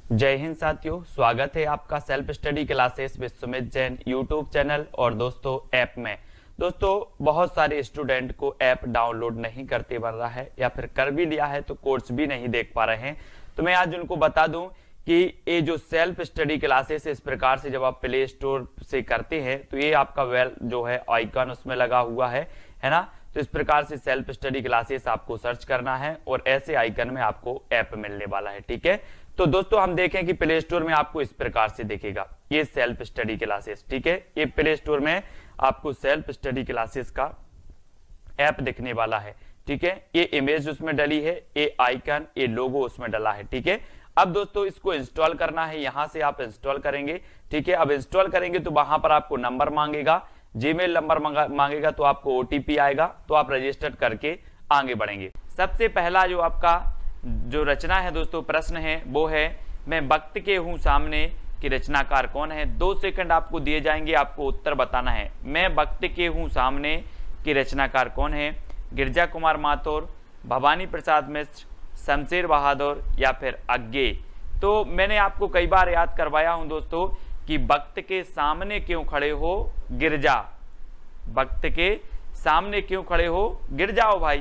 जय हिंद साथियों, स्वागत है आपका self study classes with Sumit Jain YouTube channel और दोस्तों ऐप में। दोस्तों बहुत सारे स्टूडेंट को ऐप डाउनलोड नहीं करते बन रहा है या फिर कर भी लिया है तो कोर्स भी नहीं देख पा रहे हैं। तो मैं आज उनको बता दूं कि ये जो सेल्फ स्टडी क्लासेस इस प्रकार से जब आप प्ले स्टोर से करते हैं तो ये आपका वेल जो है आइकन उसमें लगा हुआ है ना। तो इस प्रकार से सेल्फ स्टडी क्लासेस आपको सर्च करना है और ऐसे आइकन में आपको ऐप मिलने वाला है। ठीक है, तो दोस्तों हम देखें कि प्ले स्टोर में आपको इस प्रकार से दिखेगा ये सेल्फ स्टडी क्लासेस। ठीक है, ये प्ले स्टोर में आपको सेल्फ स्टडी क्लासेस का ऐप दिखने वाला है। ठीक है, ये इमेज उसमें डली है, ये आइकन, ये लोगो उसमें डला है। ठीक है, अब दोस्तों इसको इंस्टॉल करना है, यहां से आप इंस्टॉल करेंगे। ठीक है, अब इंस्टॉल करेंगे तो वहां पर आपको नंबर मांगेगा, जीमेल नंबर मांगेगा, तो आपको ओटीपी आएगा, तो आप रजिस्टर करके आगे बढ़ेंगे। सबसे पहला जो आपका जो रचना है दोस्तों, प्रश्न है वो है मैं वक्त के हूं सामने की रचनाकार कौन है। 2 सेकंड आपको दिए जाएंगे, आपको उत्तर बताना है। मैं वक्त के हूं सामने की रचनाकार कौन है। गिरजा कुमार माथुर, भवानी प्रसाद मिश्र, शमशेर बहादुर या फिर अज्ञे। तो मैंने आपको कई बार याद करवाया हूं दोस्तों कि वक्त के सामने क्यों खड़े हो गिरजा, वक्त के सामने क्यों खड़े हो गिर जाओ भाई।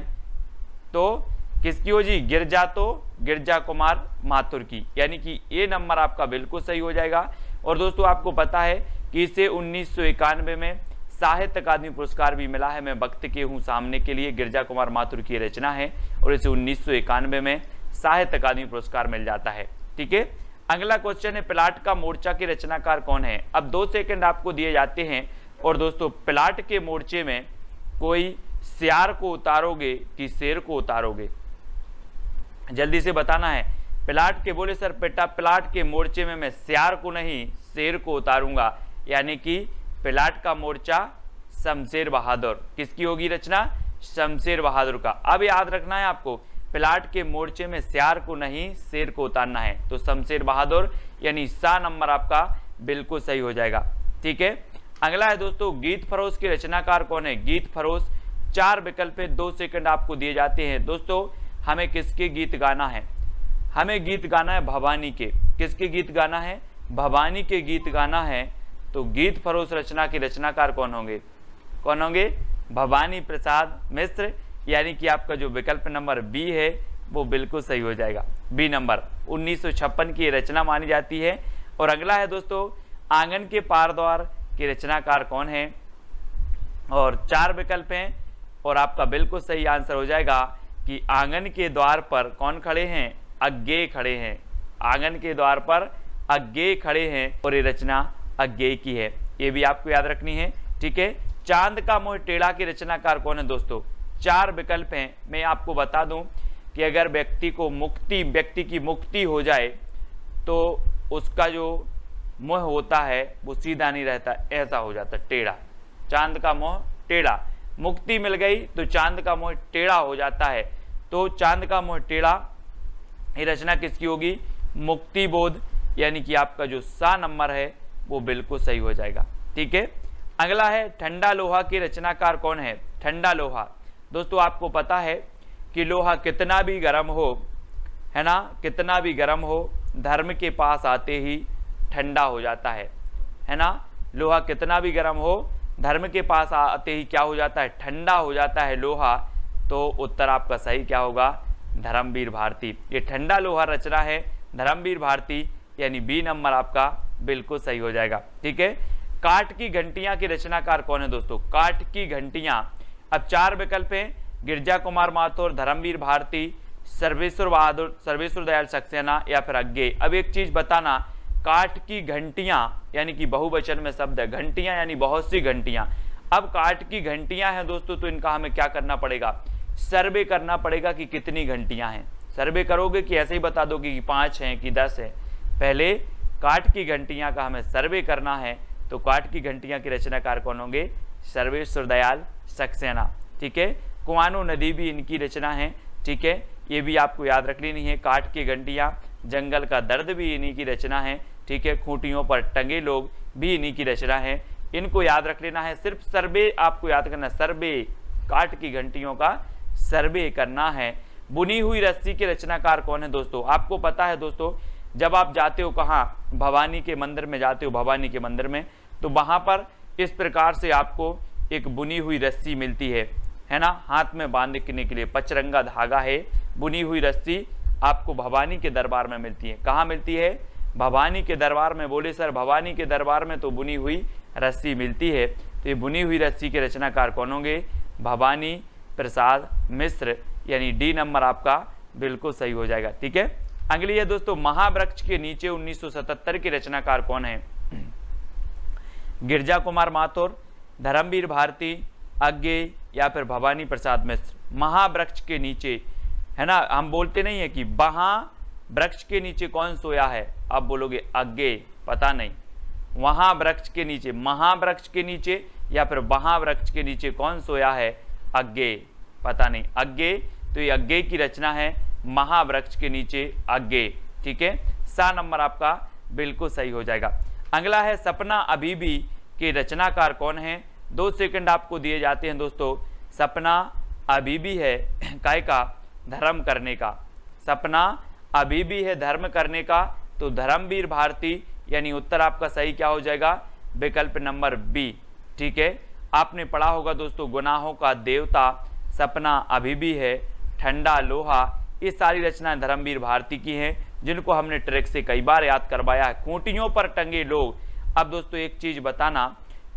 तो किसकी हो जी, गिरजा, तो गिरजा कुमार माथुर की, यानी कि ये नंबर आपका बिल्कुल सही हो जाएगा। और दोस्तों आपको पता है कि इसे 1991 में साहित्य अकादमी पुरस्कार भी मिला है। मैं वक्त के हूं सामने के लिए गिरजा कुमार माथुर की रचना है और इसे 1991 में साहित्य अकादमी पुरस्कार मिल जाता है। ठीक है, अगला क्वेश्चन है प्लाट का मोर्चा के रचनाकार कौन है। अब 2 सेकंड आपको दिए जाते हैं और दोस्तों प्लाट के मोर्चे में कोई सियार को उतारोगे कि शेर को उतारोगे, जल्दी से बताना है। प्लाट के बोले सर बेटा प्लाट के मोर्चे में मैं सियार को नहीं शेर को उतारूंगा, यानी कि प्लाट का मोर्चा शमशेर बहादुर, किसकी होगी रचना, शमशेर बहादुर का। अब याद रखना है आपको, प्लाट के मोर्चे में सियार को नहीं शेर को उतारना है, तो शमशेर बहादुर यानी सा नंबर आपका बिल्कुल सही हो जाएगा। ठीक है, अगला है दोस्तों गीत फरोश के रचनाकार कौन है। गीत फरोश 4 विकल्प है, 2 सेकंड आपको दिए जाते हैं। दोस्तों हमें किसके गीत गाना है, हमें गीत गाना है भवानी के। किसके गीत गाना है, भवानी के गीत गाना है। तो गीत फरोश रचना के रचनाकार कौन होंगे, कौन होंगे, भवानी प्रसाद मिश्र, यानी कि आपका जो विकल्प नंबर बी है वो बिल्कुल सही हो जाएगा। बी नंबर 1956 की रचना मानी जाती है। और अगला है दोस्तों आंगन के पार द्वार के रचनाकार कौन है, और 4 विकल्प हैं और आपका बिल्कुल सही आंसर हो जाएगा कि आंगन के द्वार पर कौन खड़े हैं, अज्ञे खड़े हैं। आंगन के द्वार पर अज्ञे खड़े हैं और ये रचना अज्ञे की है, ये भी आपको याद रखनी है। ठीक है, चांद का मोह टेढ़ा की रचनाकार कौन है दोस्तों। 4 विकल्प हैं, मैं आपको बता दूं कि अगर व्यक्ति की मुक्ति हो जाए तो उसका जो मोह होता है वो सीधा नहीं रहता, ऐसा हो जाता टेढ़ा। चांद का मोह टेढ़ा, मुक्ति मिल गई तो चांद का मोह टेढ़ा हो जाता है। तो चांद का मोह टेढ़ा ये रचना किसकी होगी, मुक्ति बोध, यानी कि आपका जो सा नंबर है वो बिल्कुल सही हो जाएगा। ठीक है, अगला है ठंडा लोहा की रचनाकार कौन है। ठंडा लोहा, दोस्तों आपको पता है कि लोहा कितना भी गर्म हो, है ना, कितना भी गर्म हो धर्म के पास आते ही ठंडा हो जाता है ना। लोहा कितना भी गर्म हो धर्म के पास आते ही क्या हो जाता है, ठंडा हो जाता है लोहा। तो उत्तर आपका सही क्या होगा, धर्मवीर भारती। ये ठंडा लोहा रचना है धर्मवीर भारती, यानी बी नंबर आपका बिल्कुल सही हो जाएगा। ठीक है, काठ की घंटियां की रचनाकार कौन है दोस्तों। काठ की घंटियां, अब 4 विकल्प हैं, गिरजा कुमार माथुर, धर्मवीर भारती, सर्वेश्वर बहादुर, सर्वेश्वर दयाल सक्सेना या फिर अज्ञे। अब एक चीज बताना, काठ की घंटियां यानी कि बहुवचन में शब्द है, घंटियां यानी बहुत सी घंटियां। अब काठ की घंटियां हैं दोस्तों, तो इनका हमें क्या करना पड़ेगा, सर्वे करना पड़ेगा कि कितनी घंटियां हैं। सर्वे करोगे कि ऐसे ही बता दोगे कि 5 हैं कि 10 है, पहले काठ की घंटियां का हमें सर्वे करना है। तो काठ की घंटियां की रचनाकार कौन होंगे, सर्वेश्वर दयाल सक्सेना। ठीक है, कुआनो नदी भी इनकी रचना है। ठीक है, ये भी आपको याद रख लेनी है। काठ की घंटियां, जंगल का दर्द भी इन्हीं की रचना है। ठीक है, खूंटियों पर टंगे लोग भी इन्हीं की रचना है, इनको याद रख लेना है। सिर्फ सर्वे आपको याद करना, सर्वे, काठ की घंटियों का सर्वे करना है। बुनी हुई रस्सी के रचनाकार कौन है दोस्तों, आपको पता है दोस्तों जब आप जाते हो कहाँ, भवानी के मंदिर में जाते हो, भवानी के मंदिर में, तो वहां पर इस प्रकार से आपको एक बुनी हुई रस्सी मिलती है ना, हाथ में बांधने के लिए पचरंगा धागा है, बुनी हुई रस्सी आपको भवानी के दरबार में मिलती है। कहाँ मिलती है? भवानी के दरबार में। बोले सर भवानी के दरबार में तो बुनी हुई रस्सी मिलती है, तो ये बुनी हुई रस्सी के रचनाकार कौन होंगे? भवानी प्रसाद मिश्र, यानी डी नंबर आपका बिल्कुल सही हो जाएगा। ठीक है, अगली है दोस्तों, महावृक्ष के नीचे 1977 के रचनाकार कौन है? गिरजा कुमार माथुर, धर्मवीर भारती, अज्ञेय या फिर भवानी प्रसाद मिश्र। महावृक्ष के नीचे, है ना, हम बोलते नहीं है कि वहां वृक्ष के नीचे कौन सोया है, आप बोलोगे अज्ञेय, पता नहीं। वहां वृक्ष के नीचे, महावृक्ष के नीचे या फिर वहां वृक्ष के नीचे कौन सोया है? अज्ञेय, पता नहीं। अज्ञेय, तो ये अज्ञेय की रचना है, महावृक्ष के नीचे अज्ञेय। ठीक है, सा नंबर आपका बिल्कुल सही हो जाएगा। अगला है, सपना अभी भी के रचनाकार कौन है? 2 सेकंड आपको दिए जाते हैं दोस्तों। सपना अभी भी है काय का? धर्म करने का। सपना अभी भी है धर्म करने का, तो धर्मवीर भारती, यानी उत्तर आपका सही क्या हो जाएगा? विकल्प नंबर बी। ठीक है, आपने पढ़ा होगा दोस्तों, गुनाहों का देवता, सपना अभी भी है, ठंडा लोहा, ये सारी रचनाएं धर्मवीर भारती की हैं, जिनको हमने ट्रैक से कई बार याद करवाया है। खूंटियों पर टंगे लोग, अब दोस्तों एक चीज बताना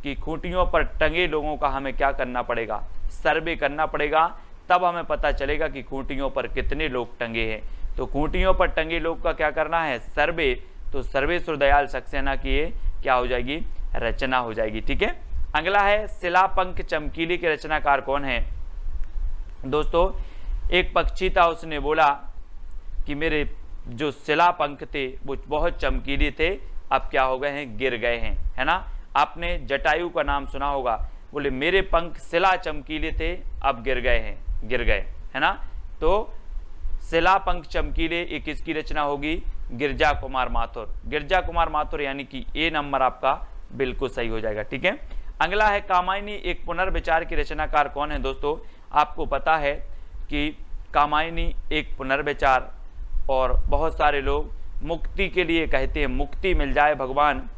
कि खूंटियों पर टंगे लोगों का हमें क्या करना पड़ेगा? सर्वे करना पड़ेगा, तब हमें पता चलेगा कि खूंटियों पर कितने लोग टंगे हैं। तो खूंटियों पर टंगे लोग का क्या करना है? सर्वे। तो सर्वेश्वर दयाल सक्सेना की ये क्या हो जाएगी? रचना हो जाएगी। ठीक है, अगला है, शिलापंख चमकीली के रचनाकार कौन है? दोस्तों एक पक्षी था, उसने बोला कि मेरे जो शिलापंख थे वो बहुत चमकीले थे, अब क्या हो गए हैं? गिर गए हैं, है ना। आपने जटायु का नाम सुना होगा, बोले मेरे पंख शिला चमकीले थे, अब गिर गए हैं, गिर गए, है ना। तो शिला पंख चमकीले, ये किसकी रचना होगी? गिरजा कुमार माथुर। गिरजा कुमार माथुर, यानी कि ए नंबर आपका बिल्कुल सही हो जाएगा। ठीक है, अगला है, कामायनी एक पुनर्विचार की रचनाकार कौन है? दोस्तों आपको पता है कि कामायनी एक पुनर्विचार, और बहुत सारे लोग मुक्ति के लिए कहते हैं, मुक्ति मिल जाए भगवान,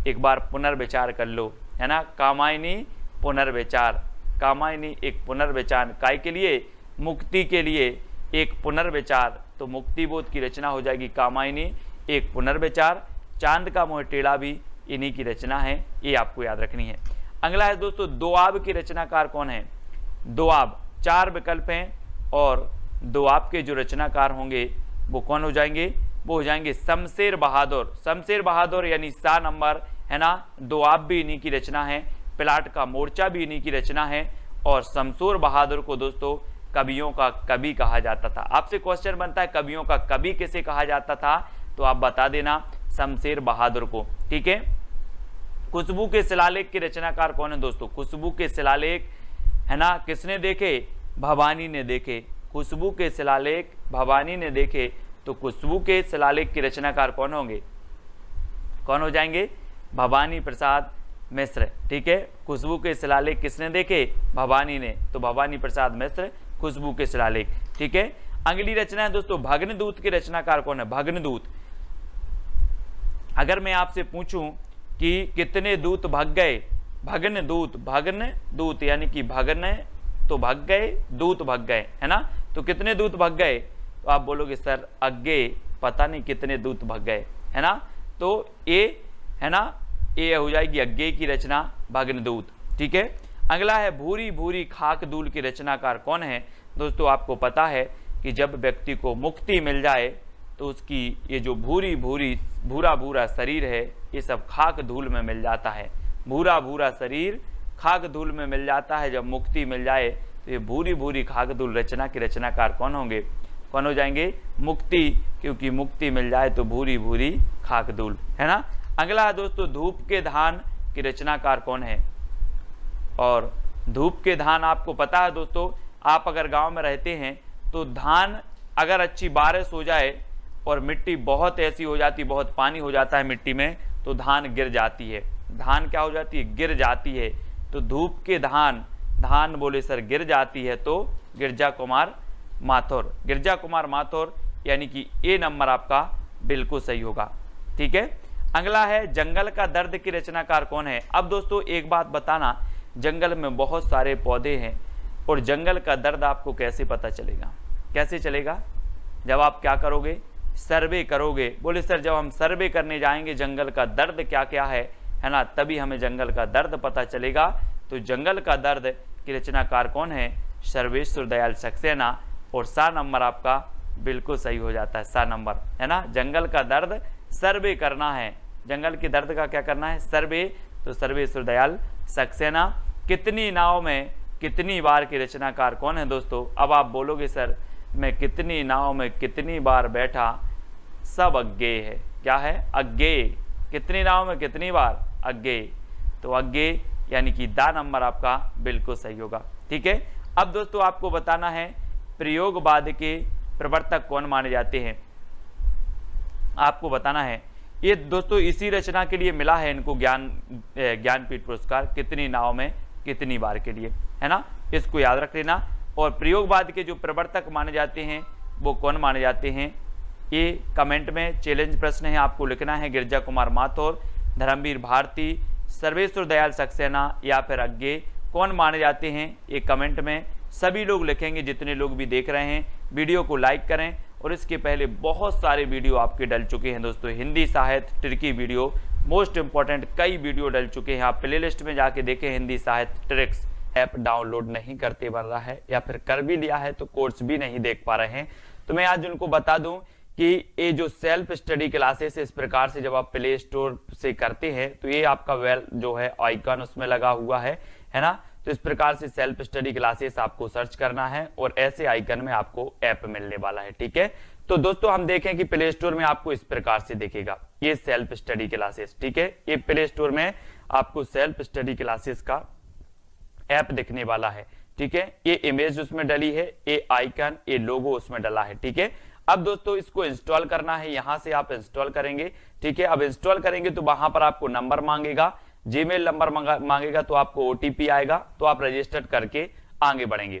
एक बार पुनर्विचार कर लो, है ना। कामायनी पुनर्विचार, कामायनी एक पुनर्विचार, काय के लिए? मुक्ति के लिए एक पुनर्विचार, तो मुक्ति बोध की रचना हो जाएगी कामायनी एक पुनर्विचार। चांद का मोह टेढ़ा भी इन्हीं की रचना है, ये आपको याद रखनी है। अगला है दोस्तों, दोआब की रचनाकार कौन है? दोआब, 4 विकल्प हैं, और दोआब के जो रचनाकार होंगे वो कौन हो जाएंगे? वो हो जाएंगे शमशेर बहादुर। शमशेर बहादुर, यानी सा नंबर, है ना। दोआब भी इन्हीं की रचना है, प्लाट का मोर्चा भी इन्हीं की रचना है, और शमशेर बहादुर को दोस्तों कवियों का कवि कहा जाता था। आपसे क्वेश्चन बनता है कवियों का कवि किसे कहा जाता था, तो आप बता देना शमशेर बहादुर को। ठीक है, खुशबू के शिलालेख के रचनाकार कौन है? दोस्तों खुशबू के शिलालेख, है ना, किसने देखे? भवानी ने देखे। खुशबू के शिलालेख भवानी ने देखे, तो खुशबू के शिलालेख के रचनाकार कौन होंगे? कौन हो जाएंगे? भवानी प्रसाद मिश्र। ठीक है, खुशबू के शिलालेख किसने देखे? भवानी ने, तो भवानी प्रसाद मिश्र खुशबू के शिलालेख। ठीक है, अगली रचना है दोस्तों, भग्नदूत के रचनाकार कौन है? भग्नदूत, अगर मैं आपसे पूछूं कि कितने दूत भग गए? भग्नदूत, भग्नदूत यानी कि भगन तो भग गए, दूत भग गए, है ना। तो कितने दूत भग गए? तो आप बोलोगे सर अज्ञेय, पता नहीं कितने दूत भग गए, है ना। तो ए, है ना, ये हो जाएगी अज्ञेय की रचना भग्नदूत। ठीक है, अगला है, भूरी भूरी खाक धूल की रचनाकार कौन है? दोस्तों आपको पता है कि जब व्यक्ति को मुक्ति मिल जाए तो उसकी ये जो भूरी भूरी भूरा भूरा शरीर है, ये सब खाक धूल में मिल जाता है। भूरा भूरा शरीर खाक धूल में मिल जाता है, जब मुक्ति मिल जाए तो ये भूरी भूरी खाक धूल रचना के रचनाकार कौन होंगे? कौन हो जाएंगे? मुक्ति, क्योंकि मुक्ति मिल जाए तो भूरी भूरी खाक धूल, है ना। अगला है दोस्तों, धूप के धान की रचनाकार कौन है? और धूप के धान आपको पता है दोस्तों, आप अगर गांव में रहते हैं तो धान अगर अच्छी बारिश हो जाए और मिट्टी बहुत ऐसी हो जाती, बहुत पानी हो जाता है मिट्टी में, तो धान गिर जाती है। धान क्या हो जाती है? गिर जाती है। तो धूप के धान, धान बोले सर गिर जाती है, तो गिरजा कुमार माथुर। गिरजा कुमार माथुर, यानी कि ए नंबर आपका बिल्कुल सही होगा। ठीक है, अगला है जंगल का दर्द की रचनाकार कौन है। अब दोस्तों एक बात बताना, जंगल में बहुत सारे पौधे हैं और जंगल का दर्द आपको कैसे पता चलेगा, कैसे चलेगा, जब आप क्या करोगे, सर्वे करोगे। बोले सर जब हम सर्वे करने जाएंगे जंगल का दर्द क्या क्या है ना, तभी हमें जंगल का दर्द पता चलेगा। तो जंगल का दर्द की रचनाकार कौन है, सर्वेश्वर दयाल सक्सेना। और सा नंबर आपका बिल्कुल सही हो जाता है, सा नंबर है ना। जंगल का दर्द सर्वे करना है, जंगल के दर्द का क्या करना है, सर्वे। तो सर्वेश्वर दयाल सक्सेना। कितनी नाव में कितनी बार की रचनाकार कौन है दोस्तों। अब आप बोलोगे सर मैं कितनी नाव में कितनी बार बैठा, सब अज्ञेय है। क्या है, अज्ञेय। कितनी नाव में कितनी बार, अज्ञेय। तो अज्ञेय यानी कि दा नंबर आपका बिल्कुल सही होगा। ठीक है, अब दोस्तों आपको बताना है प्रयोगवाद के प्रवर्तक कौन माने जाते हैं, आपको बताना है। ये दोस्तों इसी रचना के लिए मिला है इनको ज्ञानपीठ पुरस्कार, कितनी नाव में कितनी बार के लिए, है ना, इसको याद रख लेना। और प्रयोगवाद के जो प्रवर्तक माने जाते हैं वो कौन माने जाते हैं, ये कमेंट में चैलेंज प्रश्न है, आपको लिखना है। गिरजा कुमार माथुर, धर्मवीर भारती, सर्वेश्वर दयाल सक्सेना या फिर अज्ञेय, कौन माने जाते हैं, ये कमेंट में सभी लोग लिखेंगे। जितने लोग भी देख रहे हैं वीडियो को लाइक करें। और इसके पहले बहुत सारे वीडियो आपके डल चुके हैं दोस्तों, हिंदी साहित्य ट्रिकी वीडियो, मोस्ट इंपॉर्टेंट कई वीडियो डल चुके हैं। आप प्लेलिस्ट में जाके देखें हिंदी साहित्य ट्रिक्स। ऐप डाउनलोड नहीं करते बन रहा है या फिर कर भी लिया है तो कोर्स भी नहीं देख पा रहे हैं, तो मैं आज उनको बता दूं कि ये जो सेल्फ स्टडी क्लासेस इस प्रकार से जब आप प्ले स्टोर से करते हैं तो ये आपका वेल जो है आइकन उसमें लगा हुआ है ना। तो इस प्रकार से सेल्फ स्टडी क्लासेस आपको सर्च करना है और ऐसे आइकन में आपको ऐप मिलने वाला है। ठीक है, तो दोस्तों हम देखें कि प्ले स्टोर में आपको इस प्रकार से दिखेगा ये सेल्फ स्टडी क्लासेस। ठीक है, ये प्ले स्टोर में आपको सेल्फ स्टडी क्लासेस का ऐप दिखने वाला है। ठीक है, ये इमेज उसमें डली है, ये आइकन, ये लोगो उसमें डला है। ठीक है, अब दोस्तों इसको इंस्टॉल करना है, यहां से आप इंस्टॉल करेंगे। ठीक है, अब इंस्टॉल करेंगे तो वहां पर आपको नंबर मांगेगा, जीमेल नंबर मांगेगा, तो आपको ओटीपी आएगा, तो आप रजिस्टर करके आगे बढ़ेंगे।